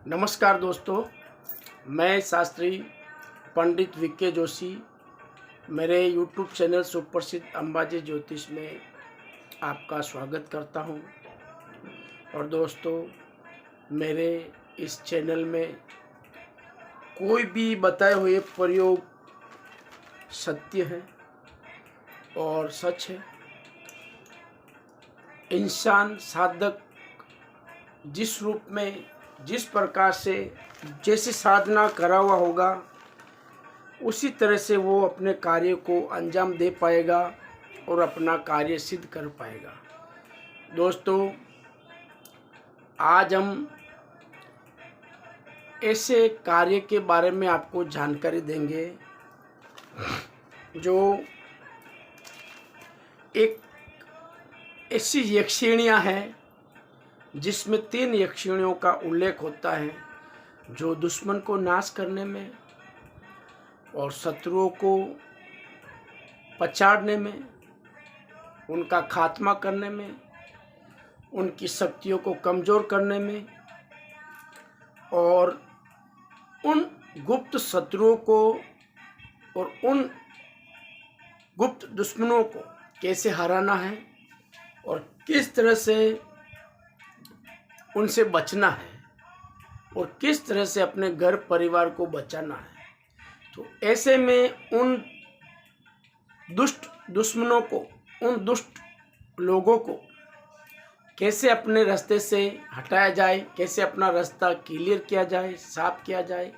नमस्कार दोस्तों, मैं शास्त्री पंडित वीके जोशी मेरे यूट्यूब चैनल सुप्रसिद्ध अंबाजी ज्योतिष में आपका स्वागत करता हूं। और दोस्तों, मेरे इस चैनल में कोई भी बताए हुए प्रयोग सत्य है और सच है। इंसान साधक जिस रूप में, जिस प्रकार से, जैसी साधना करा हुआ होगा उसी तरह से वो अपने कार्य को अंजाम दे पाएगा और अपना कार्य सिद्ध कर पाएगा। दोस्तों, आज हम ऐसे कार्य के बारे में आपको जानकारी देंगे जो एक ऐसी यक्षिणियाँ हैं जिसमें 3 यक्षिणियों का उल्लेख होता है जो दुश्मन को नाश करने में और शत्रुओं को पछाड़ने में, उनका खात्मा करने में, उनकी शक्तियों को कमज़ोर करने में और उन गुप्त शत्रुओं को और उन गुप्त दुश्मनों को कैसे हराना है और किस तरह से उनसे बचना है और किस तरह से अपने घर परिवार को बचाना है। तो ऐसे में उन दुष्ट दुश्मनों को, उन दुष्ट लोगों को कैसे अपने रास्ते से हटाया जाए, कैसे अपना रास्ता क्लियर किया जाए, साफ किया जाए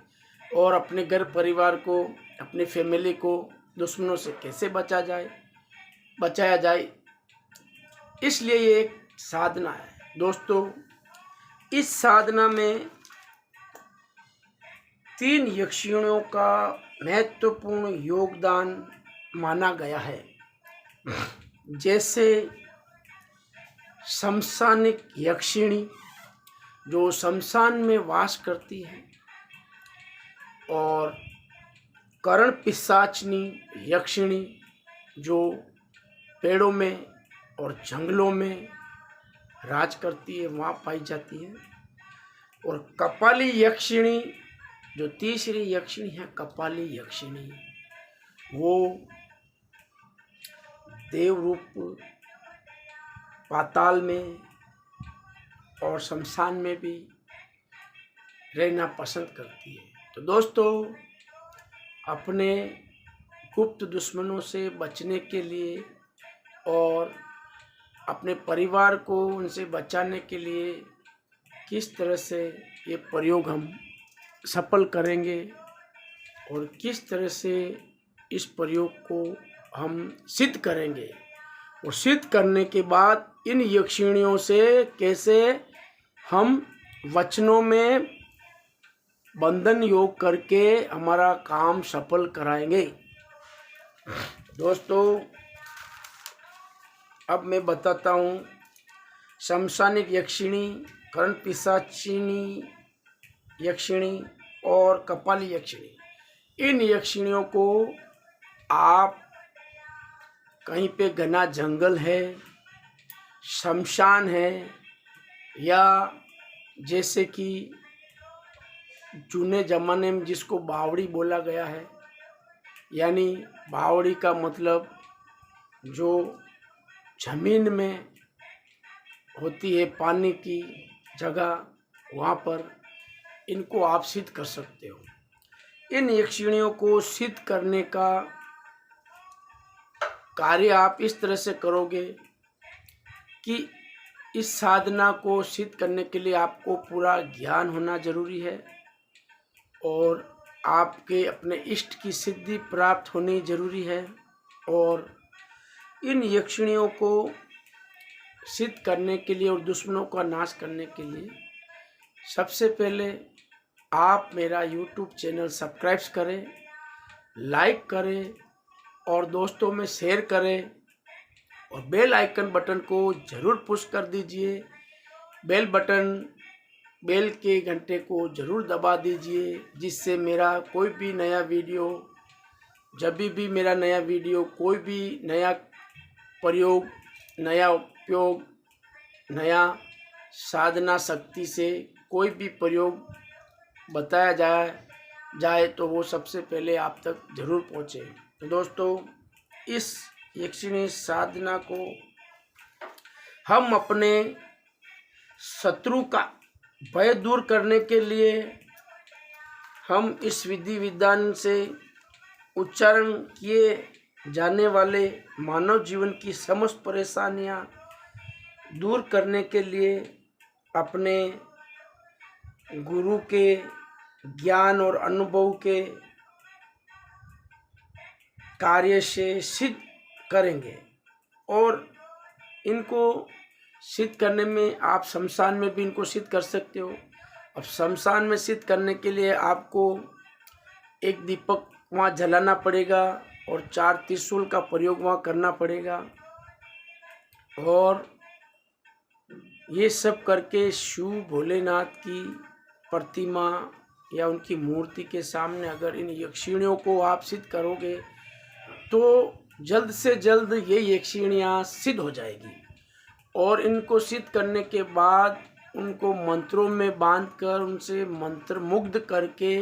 और अपने घर परिवार को, अपनी फैमिली को दुश्मनों से कैसे बचाया जाए, इसलिए ये एक साधना है। दोस्तों, इस साधना में 3 यक्षिणियों का महत्वपूर्ण योगदान माना गया है। जैसे शमशानिक यक्षिणी जो शमशान में वास करती है, और कर्ण पिशाचनी यक्षिणी जो पेड़ों में और जंगलों में राज करती है, वहाँ पाई जाती है। और कपाली यक्षिणी जो तीसरी यक्षिणी है, कपाली यक्षिणी, वो देव रूप पाताल में और शमशान में भी रहना पसंद करती है। तो दोस्तों, अपने गुप्त दुश्मनों से बचने के लिए और अपने परिवार को उनसे बचाने के लिए किस तरह से ये प्रयोग हम सफल करेंगे और किस तरह से इस प्रयोग को हम सिद्ध करेंगे, और सिद्ध करने के बाद इन यक्षिणियों से कैसे हम वचनों में बंधन योग करके हमारा काम सफल कराएंगे। दोस्तों, अब मैं बताता हूँ शमशानिक यक्षिणी, कर्ण पिशाचिनी यक्षिणी और कपाली यक्षिणी। इन यक्षिणियों को आप कहीं पे घना जंगल है, शमशान है, या जैसे कि जूने ज़माने में जिसको बावड़ी बोला गया है, यानी बावड़ी का मतलब जो ज़मीन में होती है, पानी की जगह, वहाँ पर इनको आप सिद्ध कर सकते हो। इन यक्षिणियों को सिद्ध करने का कार्य आप इस तरह से करोगे कि इस साधना को सिद्ध करने के लिए आपको पूरा ज्ञान होना जरूरी है और आपके अपने इष्ट की सिद्धि प्राप्त होनी जरूरी है। और इन यक्षिणियों को सिद्ध करने के लिए और दुश्मनों का नाश करने के लिए सबसे पहले आप मेरा यूट्यूब चैनल सब्सक्राइब करें, लाइक करें और दोस्तों में शेयर करें, और बेल आइकन बटन को ज़रूर पुश कर दीजिए। बेल के घंटे को ज़रूर दबा दीजिए, जिससे मेरा कोई भी नया वीडियो, जब भी मेरा नया वीडियो, कोई भी नया प्रयोग, नया उपयोग, नया साधना शक्ति से कोई भी प्रयोग बताया जाए तो वो सबसे पहले आप तक जरूर पहुँचे। तो दोस्तों, इस यक्षिणी साधना को हम अपने शत्रु का भय दूर करने के लिए हम इस विधि विधान से उच्चारण किए जाने वाले मानव जीवन की समस्त परेशानियां दूर करने के लिए अपने गुरु के ज्ञान और अनुभव के कार्य से सिद्ध करेंगे। और इनको सिद्ध करने में आप शमशान में भी इनको सिद्ध कर सकते हो। अब शमशान में सिद्ध करने के लिए आपको एक दीपक वहाँ जलाना पड़ेगा और 4 त्रिशूल का प्रयोग वहाँ करना पड़ेगा। और ये सब करके शिव भोलेनाथ की प्रतिमा या उनकी मूर्ति के सामने अगर इन यक्षिणियों को आप सिद्ध करोगे तो जल्द से जल्द ये यक्षिणियाँ सिद्ध हो जाएगी। और इनको सिद्ध करने के बाद उनको मंत्रों में बांधकर उनसे मंत्र मुग्ध करके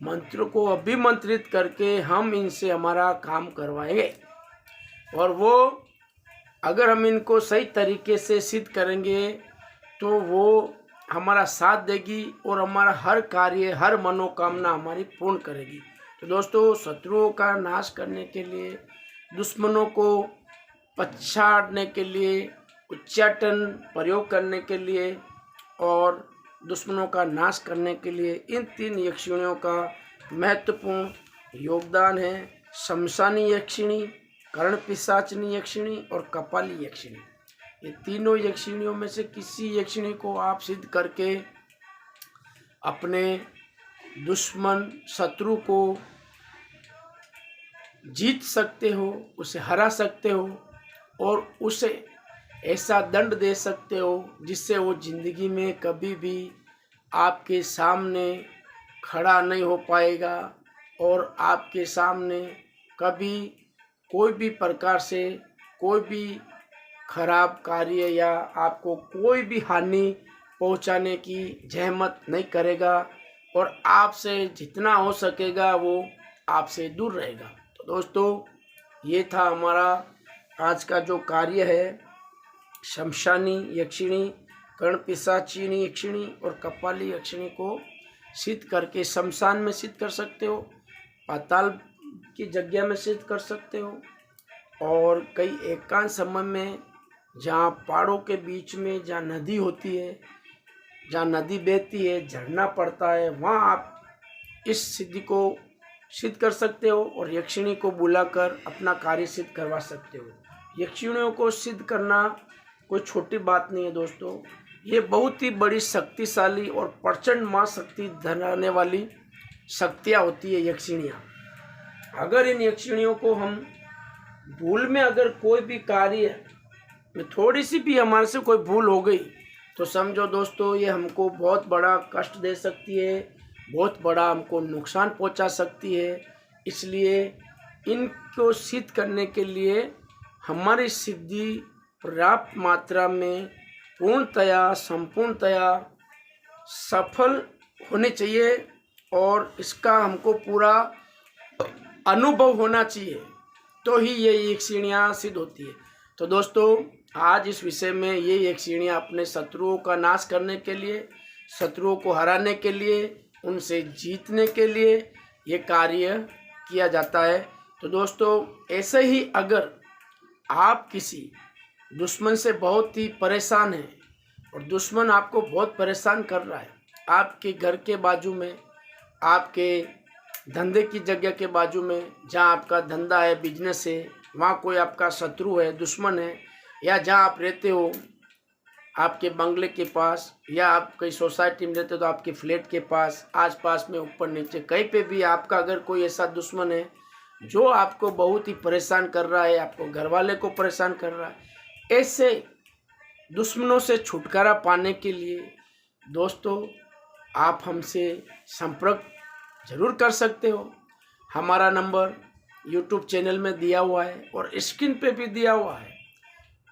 मंत्र को अभिमंत्रित करके हम इनसे हमारा काम करवाएंगे। और वो अगर हम इनको सही तरीके से सिद्ध करेंगे तो वो हमारा साथ देगी और हमारा हर कार्य हर मनोकामना हमारी पूर्ण करेगी। तो दोस्तों, शत्रुओं का नाश करने के लिए, दुश्मनों को पछाड़ने के लिए, उच्चाटन प्रयोग करने के लिए और दुश्मनों का नाश करने के लिए इन 3 यक्षिणियों का महत्वपूर्ण योगदान है। शमशानी यक्षिणी, कर्ण पिशाचनी यक्षिणी और कपाली यक्षिणी। ये तीनों यक्षिणियों में से किसी यक्षिणी को आप सिद्ध करके अपने दुश्मन शत्रु को जीत सकते हो, उसे हरा सकते हो और उसे ऐसा दंड दे सकते हो जिससे वो जिंदगी में कभी भी आपके सामने खड़ा नहीं हो पाएगा और आपके सामने कभी कोई भी प्रकार से कोई भी खराब कार्य या आपको कोई भी हानि पहुंचाने की जहमत नहीं करेगा और आपसे जितना हो सकेगा वो आपसे दूर रहेगा। तो दोस्तों, ये था हमारा आज का जो कार्य है, शमशानी यक्षिणी, कर्ण पिशाचिनी यक्षिणी और कपाली यक्षिणी को सिद्ध करके शमशान में सिद्ध कर सकते हो, पाताल की जगह में सिद्ध कर सकते हो और कई एकांत समय में जहाँ पहाड़ों के बीच में जहाँ नदी होती है, जहाँ नदी बहती है, झरना पड़ता है, वहाँ आप इस सिद्धि को सिद्ध कर सकते हो और यक्षिणी को बुलाकर अपना कार्य सिद्ध करवा सकते हो। यक्षिणियों को सिद्ध करना कोई छोटी बात नहीं है दोस्तों, ये बहुत ही बड़ी शक्तिशाली और प्रचंड माँ शक्ति धराने वाली शक्तियाँ होती है यक्षिणियाँ। अगर इन यक्षिणियों को हम भूल में अगर कोई भी कार्य में थोड़ी सी भी हमारे से कोई भूल हो गई तो समझो दोस्तों, ये हमको बहुत बड़ा कष्ट दे सकती है, बहुत बड़ा हमको नुकसान पहुंचा सकती है। इसलिए इनको सिद्ध करने के लिए हमारी सिद्धि पर्याप्त मात्रा में पूर्णतया संपूर्णतया सफल होनी चाहिए और इसका हमको पूरा अनुभव होना चाहिए, तो ही ये यक्षिणियाँ सिद्ध होती है। तो दोस्तों, आज इस विषय में ये यक्षिणियाँ अपने शत्रुओं का नाश करने के लिए, शत्रुओं को हराने के लिए, उनसे जीतने के लिए ये कार्य किया जाता है। तो दोस्तों, ऐसे ही अगर आप किसी दुश्मन से बहुत ही परेशान हैं और दुश्मन आपको बहुत परेशान कर रहा है, आपके घर के बाजू में, आपके धंधे की जगह के बाजू में, जहाँ आपका धंधा है, बिजनेस है, वहाँ कोई आपका शत्रु है, दुश्मन है, या जहाँ आप रहते हो आपके बंगले के पास, या आप कहीं सोसाइटी में रहते हो तो आपके फ्लैट के पास, आसपास में, ऊपर नीचे, कहीं पे भी आपका अगर कोई ऐसा दुश्मन है जो आपको बहुत ही परेशान कर रहा है, आपको घर वाले को परेशान कर रहा है, ऐसे दुश्मनों से छुटकारा पाने के लिए दोस्तों आप हमसे संपर्क जरूर कर सकते हो। हमारा नंबर YouTube चैनल में दिया हुआ है और स्क्रीन पे भी दिया हुआ है।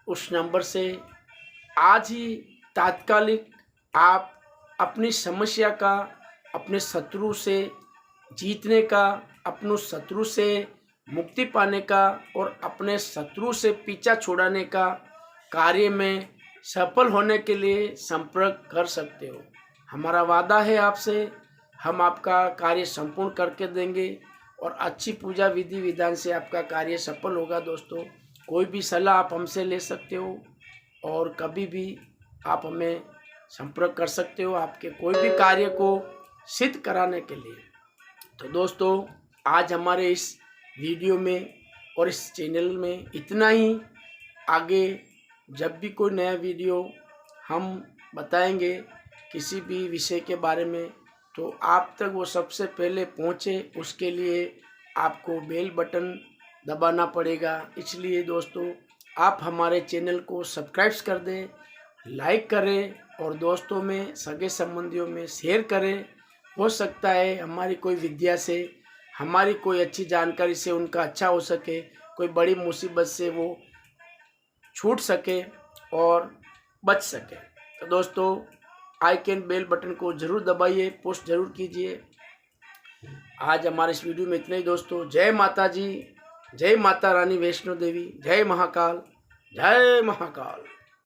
उस नंबर से आज ही तात्कालिक आप अपनी समस्या का अपने शत्रु से जीतने का, अपने शत्रु से मुक्ति पाने का और अपने शत्रु से पीछा छुड़ाने का कार्य में सफल होने के लिए संपर्क कर सकते हो। हमारा वादा है आपसे, हम आपका कार्य संपूर्ण करके देंगे और अच्छी पूजा विधि विधान से आपका कार्य सफल होगा। दोस्तों, कोई भी सलाह आप हमसे ले सकते हो और कभी भी आप हमें संपर्क कर सकते हो आपके कोई भी कार्य को सिद्ध कराने के लिए। तो दोस्तों, आज हमारे इस वीडियो में और इस चैनल में इतना ही। आगे जब भी कोई नया वीडियो हम बताएंगे किसी भी विषय के बारे में, तो आप तक वो सबसे पहले पहुंचे, उसके लिए आपको बेल बटन दबाना पड़ेगा। इसलिए दोस्तों, आप हमारे चैनल को सब्सक्राइब कर दें, लाइक करें और दोस्तों में, सगे संबंधियों में शेयर करें। हो सकता है हमारी कोई विद्या से, हमारी कोई अच्छी जानकारी से उनका अच्छा हो सके, कोई बड़ी मुसीबत से वो छूट सके और बच सके। तो दोस्तों, आइकन बेल बटन को जरूर दबाइए, पोस्ट जरूर कीजिए। आज हमारे इस वीडियो में इतना ही दोस्तों। जय माता जी, जय माता रानी वैष्णो देवी, जय महाकाल, जय महाकाल।